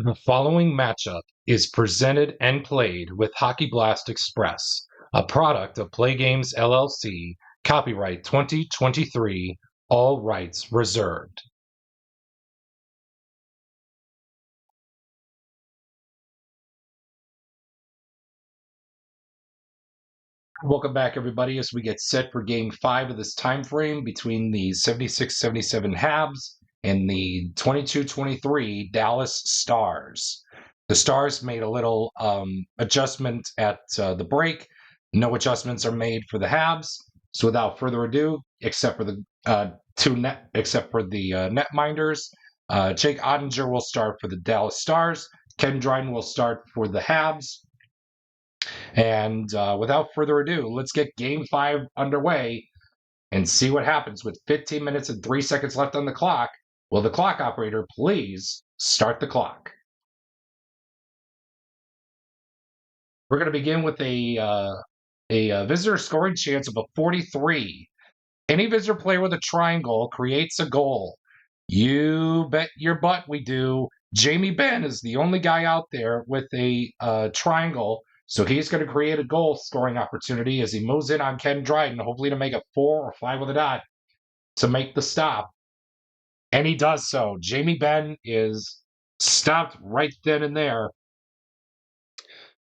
The following matchup is presented and played with Hockey Blast Express, a product of PLAAY Games LLC, copyright 2023, all rights reserved. Welcome back, everybody, as we get set for Game 5 of this time frame between the 76-77 Habs and the 22-23 Dallas Stars. The Stars made a little adjustment at the break. No adjustments are made for the Habs. So without further ado, except for the netminders, Jake Ottinger will start for the Dallas Stars. Ken Dryden will start for the Habs. And without further ado, let's get Game 5 underway and see what happens with 15 minutes and 3 seconds left on the clock. Will the clock operator please start the clock? We're going to begin with a visitor scoring chance of a 43. Any visitor player with a triangle creates a goal. You bet your butt we do. Jamie Benn is the only guy out there with a triangle. So he's going to create a goal scoring opportunity as he moves in on Ken Dryden, hopefully to make a 4 or 5 with a dot to make the stop. And he does so. Jamie Benn is stopped right then and there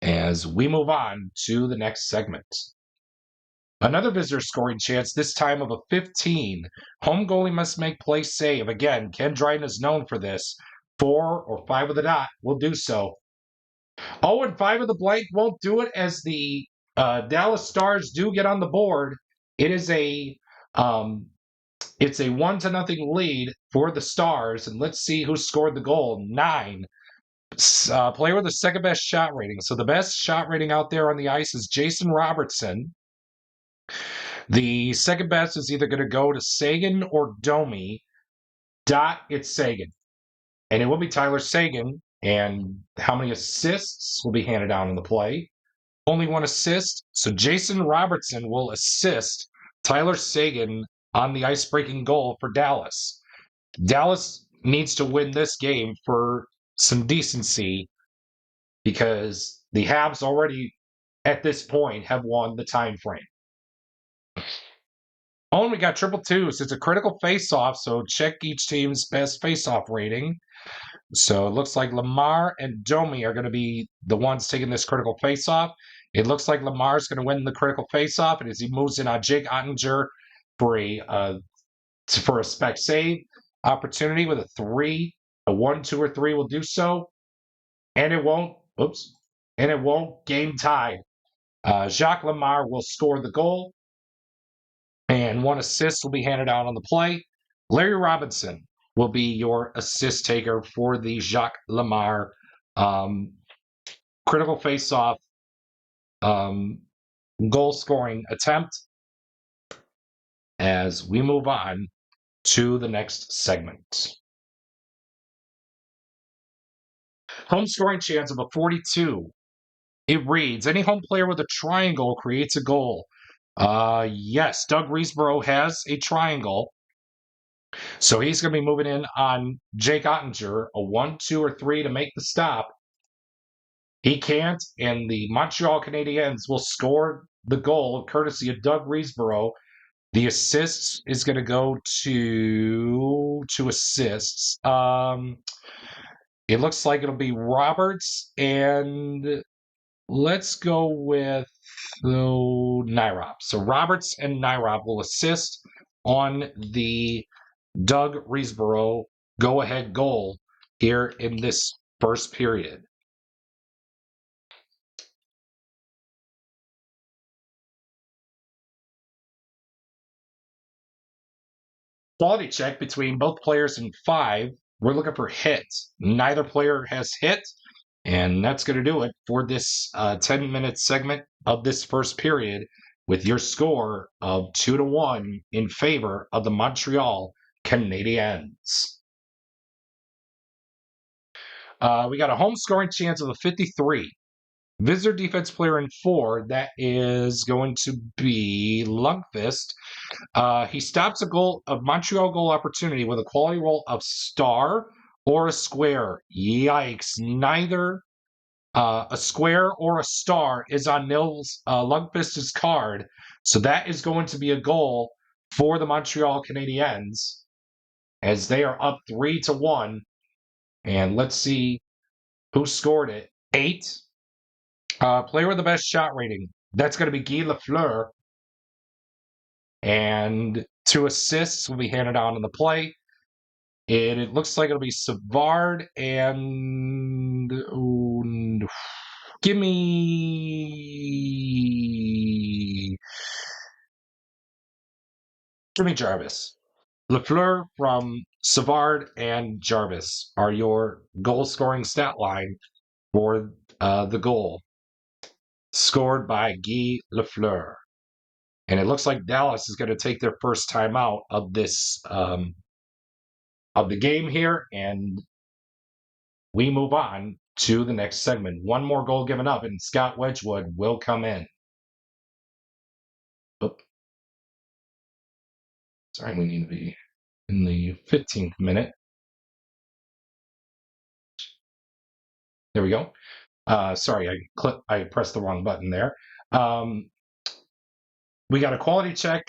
as we move on to the next segment. Another visitor scoring chance, this time of a 15. Home goalie must make play save. Again, Ken Dryden is known for this. 4 or 5 with a dot will do so. 0 and 5 of the blank won't do it as the Dallas Stars do get on the board. It is a 1-0 lead for the Stars, and let's see who scored the goal. 9. Player with the second best shot rating. So the best shot rating out there on the ice is Jason Robertson. The second best is either going to go to Sagan or Domi. It's Sagan. And it will be Tyler Sagan. And how many assists will be handed down in the play? Only 1 assist. So Jason Robertson will assist Tyler Sagan on the ice-breaking goal for Dallas. Dallas needs to win this game for some decency because the Habs already, at this point, have won the time frame. Oh, and we got 2-2s. It's a critical face-off, so check each team's best face-off rating. So it looks like Lamar and Domi are going to be the ones taking this critical face-off. It looks like Lamar's going to win the critical face-off, and as he moves in on Jake Ottinger for a spec save opportunity with a 3, a 1, 2, or 3 will do so, and it won't. And it won't. Game tied. Jacques Lamar will score the goal, and 1 assist will be handed out on the play. Larry Robinson will be your assist taker for the Jacques Lamar critical face-off goal scoring attempt as we move on to the next segment. Home scoring chance of a 42. It reads, any home player with a triangle creates a goal. Yes, Doug Riesborough has a triangle. So he's going to be moving in on Jake Ottinger, a 1, 2, or 3 to make the stop. He can't, and the Montreal Canadiens will score the goal courtesy of Doug Riesborough. The assists is going to go to 2 assists. It looks like it'll be Roberts, and let's go with Nyrop. So Roberts and Nyrop will assist on the Doug Riesborough go-ahead goal here in this first period. Quality check between both players in 5. We're looking for hits. Neither player has hit, and that's going to do it for this 10-minute segment of this first period with your score of 2-1 in favor of the Montreal Canadiens. We got a home scoring chance of a 53. Visitor defense player in 4, that is going to be Lundqvist. He stops a Montreal goal opportunity with a quality roll of star or a square. Yikes. Neither a square or a star is on Nils Lundqvist's card. So that is going to be a goal for the Montreal Canadiens as they are up 3-1. And let's see who scored it. 8. Player with the best shot rating. That's going to be Guy Lafleur. And 2 assists will be handed on in the play. And it looks like it'll be Savard and give me Jarvis. Lafleur from Savard and Jarvis are your goal scoring stat line for the goal scored by Guy Lafleur. And it looks like Dallas is going to take their first time out of this of the game here, and we move on to the next segment. One more goal given up, and Scott Wedgwood will come in. Oh, sorry, we need to be in the 15th minute. There we go. Sorry, I pressed the wrong button there. We got a quality check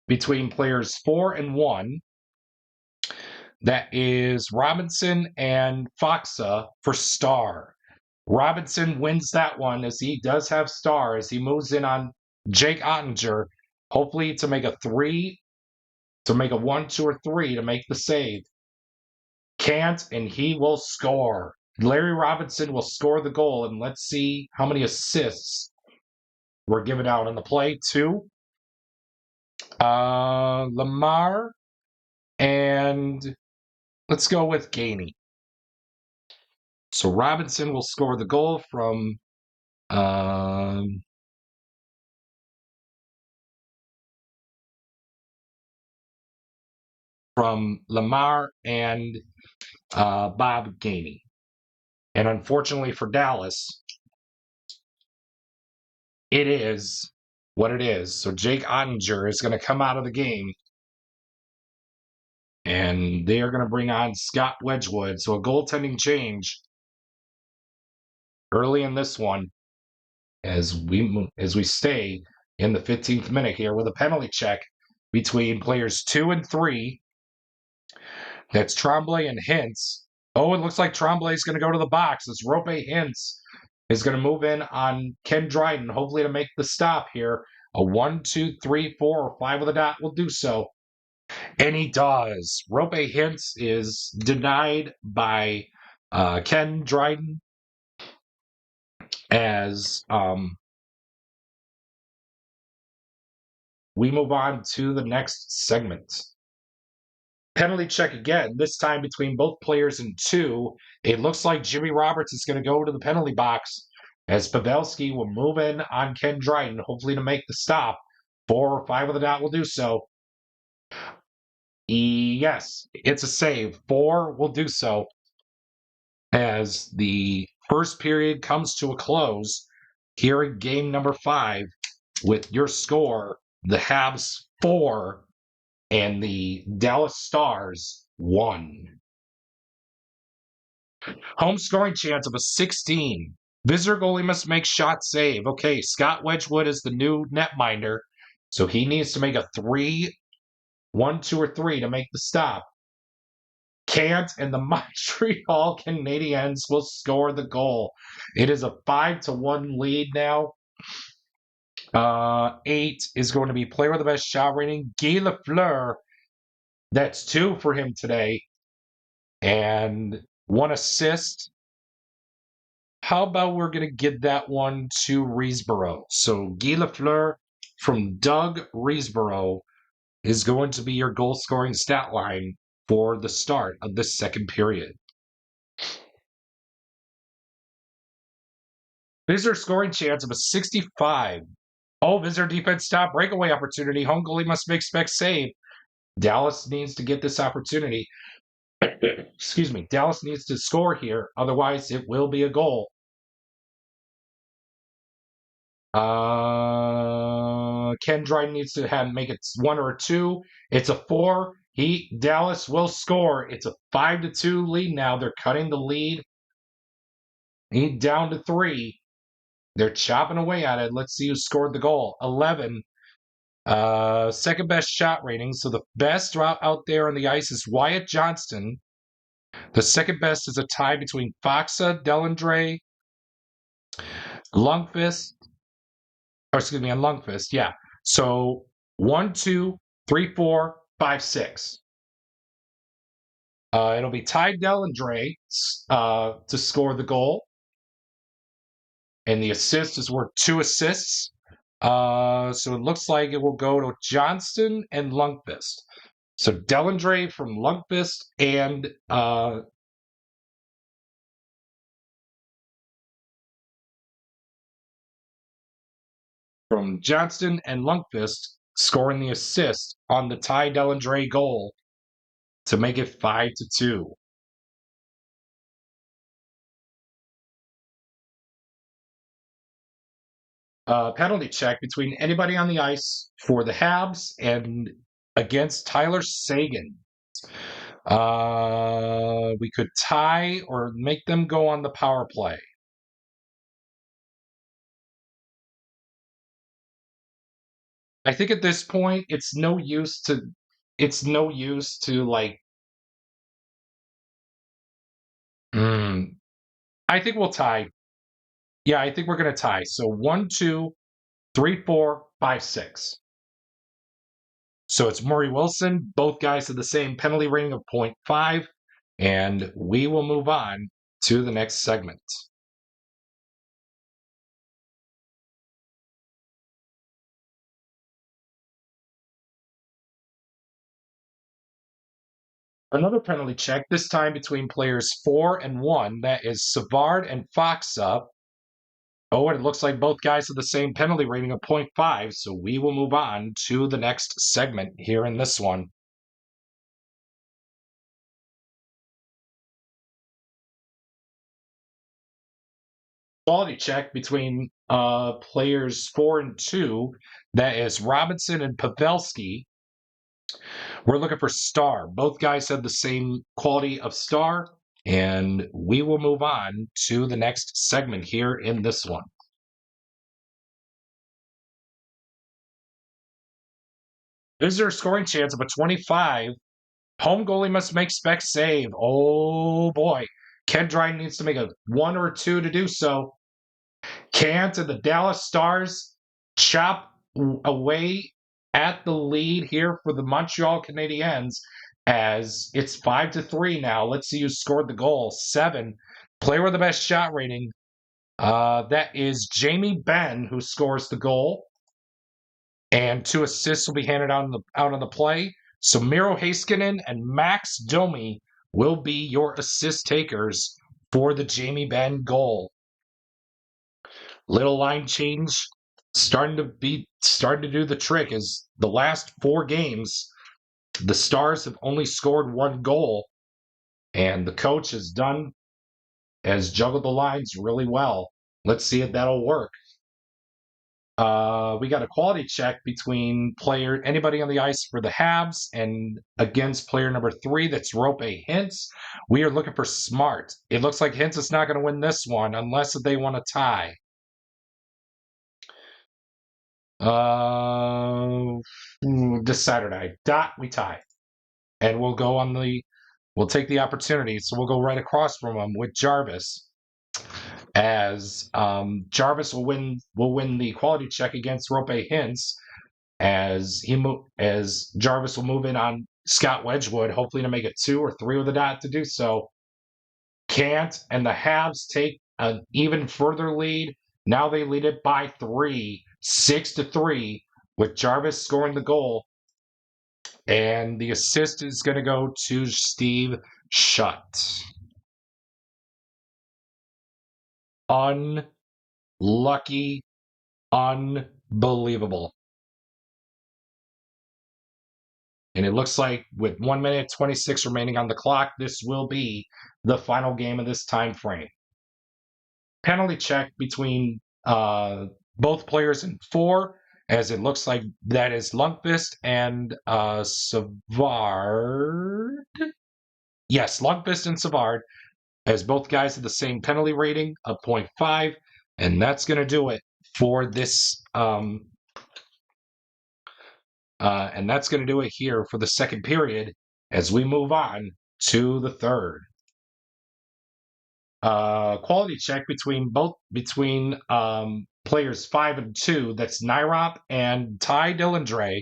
between players 4 and 1. That is Robinson and Foxa for Star. Robinson wins that one as he does have Star as he moves in on Jake Ottinger, hopefully to make a 3, to make a 1, 2, or 3 to make the save. Can't, and he will score. Larry Robinson will score the goal, and let's see how many assists were given out in the play. 2. Lamar, and let's go with Gainey. So Robinson will score the goal from Lamar and Bob Gainey. And unfortunately for Dallas, it is what it is. So Jake Ottinger is going to come out of the game. And they are going to bring on Scott Wedgwood. So a goaltending change early in this one as we stay in the 15th minute here with a penalty check between players 2 and 3. That's Tremblay and Hintz. Oh, it looks like Tremblay is going to go to the box. It's Rope Hintz is going to move in on Ken Dryden, hopefully to make the stop here. A 1, 2, 3, 4, or 5 with a dot will do so. And he does. Rope Hintz is denied by Ken Dryden as we move on to the next segment. Penalty check again, this time between both players and 2. It looks like Jimmy Roberts is going to go to the penalty box as Pavelski will move in on Ken Dryden, hopefully to make the stop. 4 or 5 with a dot will do so. Yes, it's a save. 4 will do so as the first period comes to a close here in game number 5 with your score, the Habs 4 and the Dallas Stars 1. Home scoring chance of a 16. Visitor goalie must make shot save. Okay, Scott Wedgwood is the new netminder, so he needs to make a 3, 1, 2, or 3 to make the stop. Can't, and the Montreal Canadiens will score the goal. It is a 5-1 lead now. 8 is going to be player with the best shot rating, Guy Lafleur. That's 2 for him today. And 1 assist. How about we're going to give that one to Riesborough? So Guy Lafleur from Doug Riesborough is going to be your goal scoring stat line for the start of the second period. Visitor scoring chance of a 65. Oh, visitor defense stop, breakaway opportunity. Home goalie must make spec save. Dallas needs to get this opportunity. Excuse me. Dallas needs to score here. Otherwise, it will be a goal. Ken Dryden needs to make it 1 or 2. It's a 4. Dallas will score. It's a 5-2 lead now. They're cutting the lead. Down to 3. They're chopping away at it. Let's see who scored the goal. 11. Second best shot rating. So the best out there on the ice is Wyatt Johnston. The second best is a tie between Foxa, Dellandre, Lundqvist. Or excuse me, and Lundqvist. Yeah. So 1, 2, 3, 4, 5, 6. It'll be Ty Dellandre to score the goal. And the assist is worth 2 assists. So it looks like it will go to Johnston and Lundqvist. So Dellandre from Lundqvist and from Johnston and Lundqvist scoring the assist on the Ty Dellandre goal to make it 5-2. Penalty check between anybody on the ice for the Habs and against Tyler Seguin. We could tie or make them go on the power play. I think at this point it's no use to like I think we'll tie. Yeah, I think we're gonna tie. So 1, 2, 3, 4, 5, 6. So it's Murray Wilson. Both guys have the same penalty rating of 0.5, and we will move on to the next segment. Another penalty check, this time between players 4 and 1. That is Savard and Foxa. Oh, and it looks like both guys have the same penalty rating of 0.5, so we will move on to the next segment here in this one. Quality check between players 4 and 2. That is Robinson and Pavelski. We're looking for star. Both guys have the same quality of star, and we will move on to the next segment here in this one. Is there a scoring chance of a 25? Home goalie must make spec save. Oh boy. Ken Dryden needs to make a 1 or 2 to do so. Can't, and the Dallas Stars chop away at the lead here for the Montreal Canadiens as it's 5-3 now. Let's see who scored the goal. 7. Player with the best shot rating. That is Jamie Benn who scores the goal. And 2 assists will be handed out on the play. So Miro Heiskanen and Max Domi will be your assist takers for the Jamie Benn goal. Little line change starting to do the trick. Is the last 4 games the Stars have only scored 1 goal, and the coach has juggled the lines really well. Let's see if that'll work. We got a quality check between anybody on the ice for the Habs and against player number 3. That's Rope Hintz. We are looking for Smart. It looks like Hintz is not going to win this one unless they want to tie. This Saturday. We tie. And we'll take the opportunity. So we'll go right across from them with Jarvis. As Jarvis will win the quality check against Rope Hintz as Jarvis will move in on Scott Wedgwood, hopefully to make it 2 or 3 with a dot to do so. Can't, and the Habs take an even further lead. Now they lead it by 3, 6-3, with Jarvis scoring the goal. And the assist is going to go to Steve Shutt. Unlucky, unbelievable. And it looks like with 1 minute 26 remaining on the clock, this will be the final game of this time frame. Penalty check between both players in 4, as it looks like that is Lundqvist and Savard. Yes, Lundqvist and Savard, as both guys have the same penalty rating of 0.5, and that's going to do it for this. And that's going to do it here for the second period as we move on to the third. Quality check between players 5 and 2. That's Nyrop and Ty Dellandre.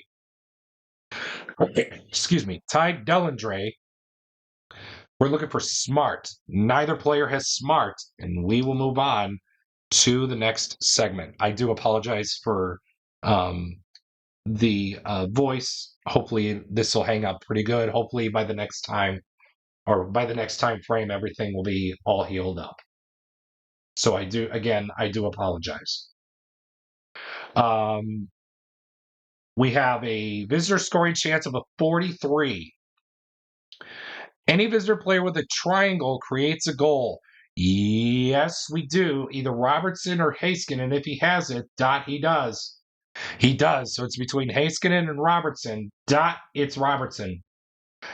Excuse me, Ty Dellandre. We're looking for smart. Neither player has smart, and we will move on to the next segment. I do apologize for the voice. Hopefully, this will hang up pretty good. Hopefully, by the next time frame, everything will be all healed up. So I do apologize. We have a visitor scoring chance of a 43. Any visitor player with a triangle creates a goal. Yes, we do. Either Robertson or Heiskanen, and if he has it, he does. He does. So it's between Heiskanen and Robertson. It's Robertson.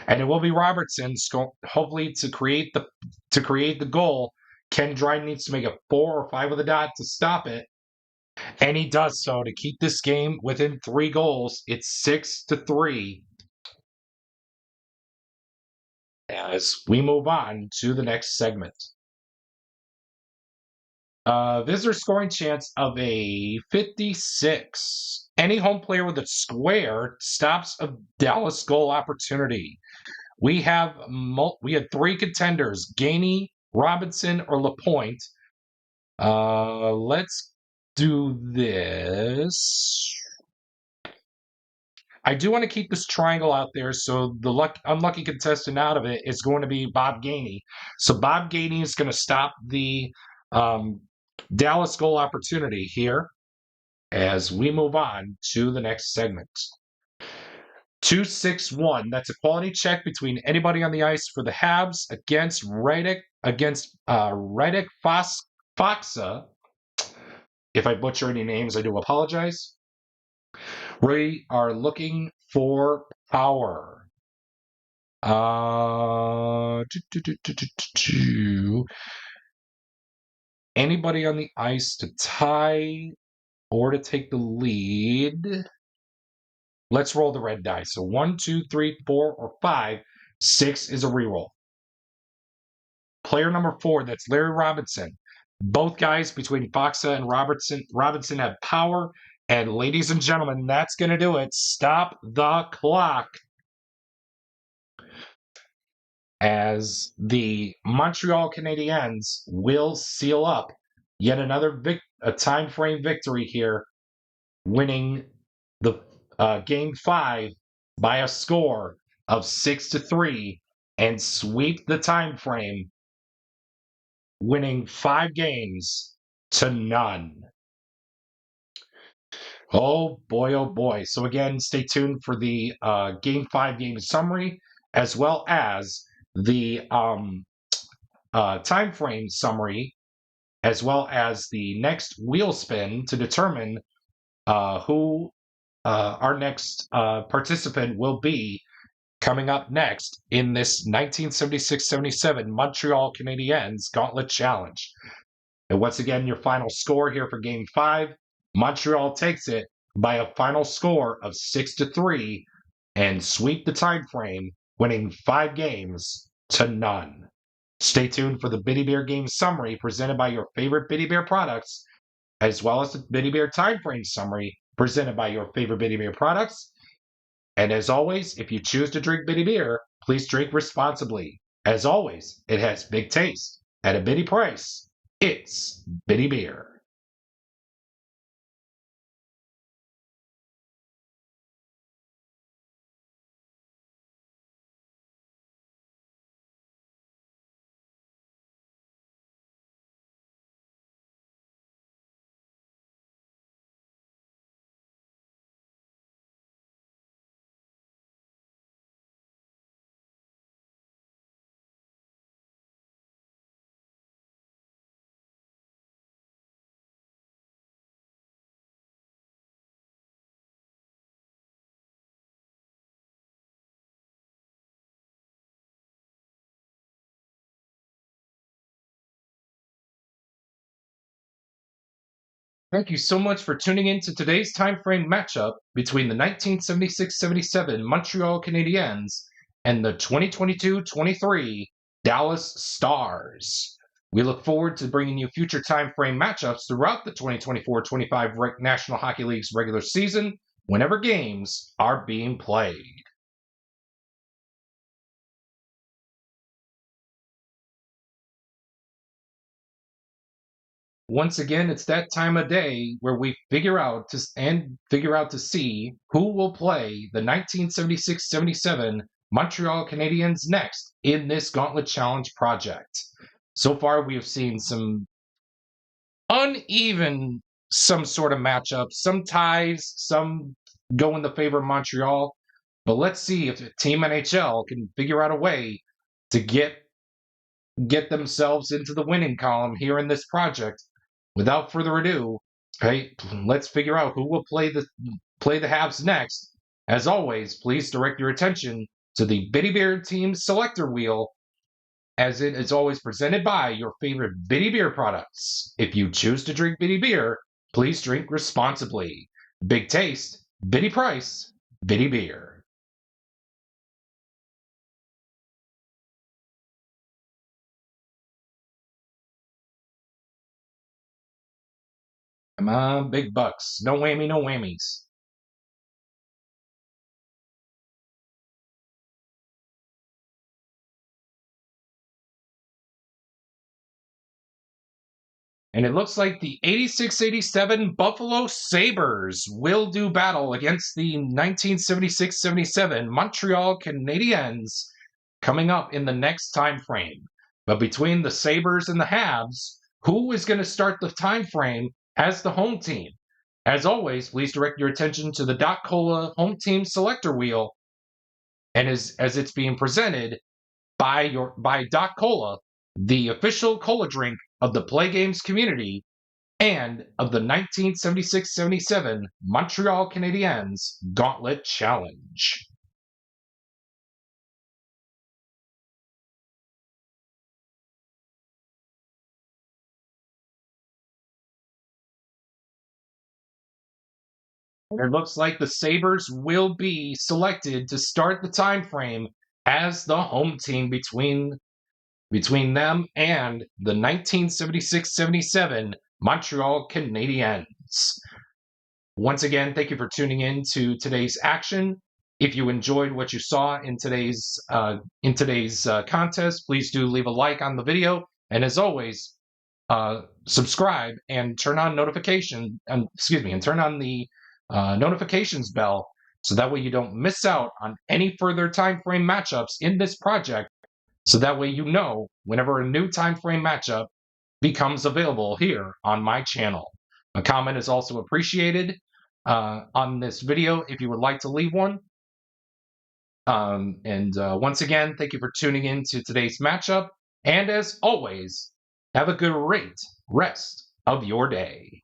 And it will be Robertson, hopefully to create the goal. Ken Dryden needs to make a 4 or 5 with the dot to stop it. And he does so to keep this game within 3 goals. It's 6-3. As we move on to the next segment. Visitor scoring chance of a 56. Any home player with a square stops a Dallas goal opportunity. We had 3 contenders: Gainey, Robinson, or Lapointe. Let's do this. I do want to keep this triangle out there, so the unlucky contestant out of it is going to be Bob Gainey. So Bob Gainey is going to stop the Dallas goal opportunity here as we move on to the next segment. 2-6-1. That's a quality check between anybody on the ice for the Habs against Redick Foxa. If I butcher any names, I do apologize. We are looking for power. Anybody on the ice to tie or to take the lead? Let's roll the red die. So 1, 2, 3, 4, or 5. 6 is a reroll. Player number 4, that's Larry Robinson. Both guys between Foxa and Robinson have power. And ladies and gentlemen, that's going to do it. Stop the clock. As the Montreal Canadiens will seal up yet another time frame victory here, winning the Game 5 by a score of 6-3 and sweep the time frame, winning 5 games to none. Oh boy, oh boy. So again, stay tuned for the Game 5 game summary, as well as the time frame summary, as well as the next wheel spin to determine who our next participant will be coming up next in this 1976-77 Montreal Canadiens Gauntlet Challenge. And once again, your final score here for Game 5, Montreal takes it by a final score of 6-3 and sweep the time frame, winning 5 games to none. Stay tuned for the Bitty Bear game summary presented by your favorite Bitty Bear products, as well as the Bitty Bear time frame summary presented by your favorite Bitty Bear products. And as always, if you choose to drink Bitty Beer, please drink responsibly. As always, it has big taste at a bitty price. It's Bitty Beer. Thank you so much for tuning in to today's time frame matchup between the 1976-77 Montreal Canadiens and the 2022-23 Dallas Stars. We look forward to bringing you future time frame matchups throughout the 2024-25 National Hockey League's regular season whenever games are being played. Once again, it's that time of day where we figure out to see who will play the 1976-77 Montreal Canadiens next in this Gauntlet Challenge project. So far, we have seen some uneven, some sort of matchups, some ties, some go in the favor of Montreal. But let's see if Team NHL can figure out a way to get themselves into the winning column here in this project. Without further ado, okay, let's figure out who will play the Habs next. As always, please direct your attention to the Bitty Beer Team Selector Wheel, as it is always presented by your favorite Bitty Beer products. If you choose to drink Bitty Beer, please drink responsibly. Big taste, Bitty price, Bitty Beer. Come on, big bucks. No whammy, no whammies. And it looks like the 86-87 Buffalo Sabres will do battle against the 1976-77 Montreal Canadiens coming up in the next time frame. But between the Sabres and the Habs, who is going to start the time frame as the home team? As always, please direct your attention to the Dot Cola home team selector wheel, and as it's being presented by Dot Cola, the official cola drink of the PLAAY Games community and of the 1976-77 Montreal Canadiens Gauntlet Challenge. It looks like the Sabres will be selected to start the time frame as the home team between them and the 1976-77 Montreal Canadiens. Once again, thank you for tuning in to today's action. If you enjoyed what you saw in today's contest, please do leave a like on the video, and as always, subscribe and turn on and turn on the notifications bell so that way you don't miss out on any further time frame matchups in this project. So that way you know whenever a new time frame matchup becomes available here on my channel. A comment is also appreciated on this video if you would like to leave one. Once again, thank you for tuning in to today's matchup. And as always, have a great rest of your day.